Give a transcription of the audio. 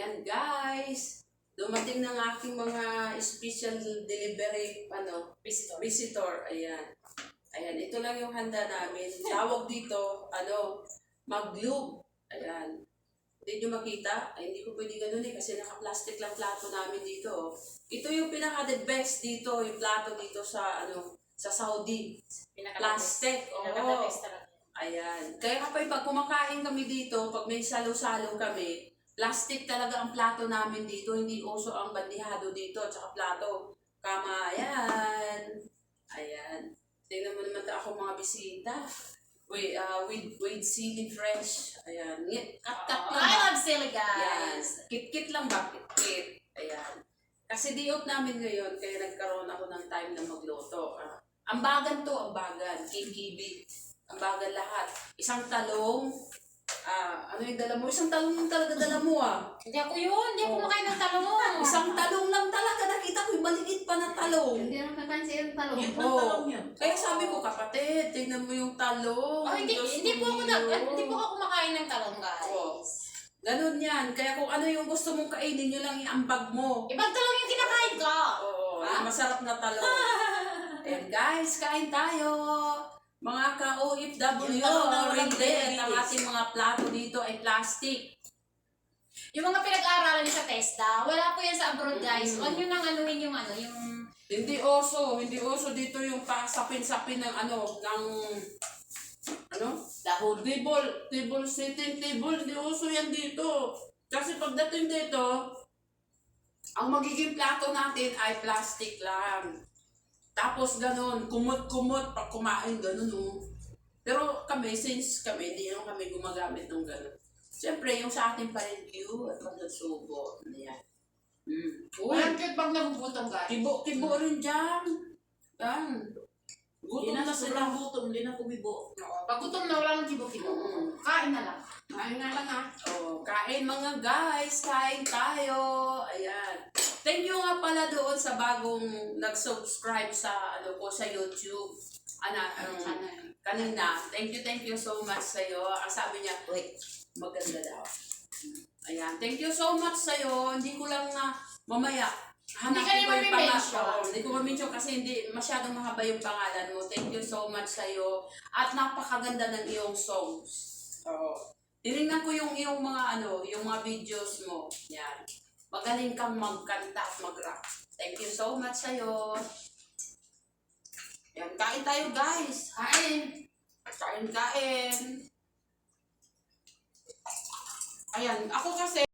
Ayan guys, dumating ng aking mga special delivery visitor. Ayan. Ayan, ito lang yung handa namin. Tawag dito, maglube. Ayan. Hindi nyo makita? Ay, hindi ko pwede ganun kasi naka-plastic lang plato namin dito. Ito yung pinaka-the best dito, yung plato dito sa, sa Saudi. Plastic. Oo. Ayan. Kaya kapag pag kumakain kami dito, pag may salo-salo kami, plastic talaga ang plato namin dito. Hindi uso ang bandihado dito at saka plato. Kama, ayan. Ayan. Tingnan mo naman ako mga bisita. With sili fresh. Ayan. Cut-cut lang. I love sili, guys. Yan. Kit-kit lang ba? Kit-kit. Ayan. Kasi di-off namin ngayon, kaya nagkaroon ako ng time na magluto. Ambagan to, ambagan. Kikibi. Ambagan lahat. Isang talong. Ano yung dala mo? Isang talong yung talaga dala mo Hindi ako yun. Hindi ako makain ng talong. Isang talong lang talaga. Nakita ko yung maliit pa na talong. Hindi naman kapansin yung talong. Oo. Kaya sabi ko, kapatid, tignan mo yung talong. Hindi po ako kumakain ng talong, guys. Oo. Ganun yan. Kaya kung ano yung gusto mong kainin, yun lang iambag mo. Ibang talong yung kinakain ko. Oo. Yung masarap na talong. Ayan guys, kain tayo. Mga ka-OFW, hindi. Ang ating mga plato dito ay plastic. Yung mga pinag-aaralan sa TESDA, wala po yan sa abroad, guys. Huwag nyo nang anuhin yung yung... Hindi oso dito yung pasapin-sapin ng dahon. Table, sitting table, hindi uso yan dito. Kasi pagdating dito, ang magiging plato natin ay plastic lang. Tapos ganun, kumot-kumot pag kumain, ganun. Pero kami, since kami, hindi naman kami gumagamit ng ganun. Siyempre, yung sa atin pa rin cute at magsusubo. Ayan. Walang cute pag nagugutom, guys. Kibo rin dyan. Yan. Gutom na sila. Hindi na kumibo. Pag gutom na, wala nang kibo-kibo. Kain na lang. Kain na lang kain mga guys. Kain tayo. Ayan. Thank you nga pala doon sa bagong nag-subscribe sa sa YouTube. Kanina. Thank you so much sa'yo. Ang sabi niya, wait, maganda daw. Ayan. Thank you so much sa'yo. Hindi ko lang mamaya. Hindi ka naman i-mention. Hindi ko ma-mention kasi hindi masyadong mahaba yung pangalan mo. Thank you so much sa'yo. At napakaganda ng iyong songs. Tinignan ko yung mga yung mga videos mo. Yan. Magaling kang magkanta at mag-rap. Thank you so much sa'yo. Yan. Kain tayo guys. Kain. Kain. Ayan. Ako kasi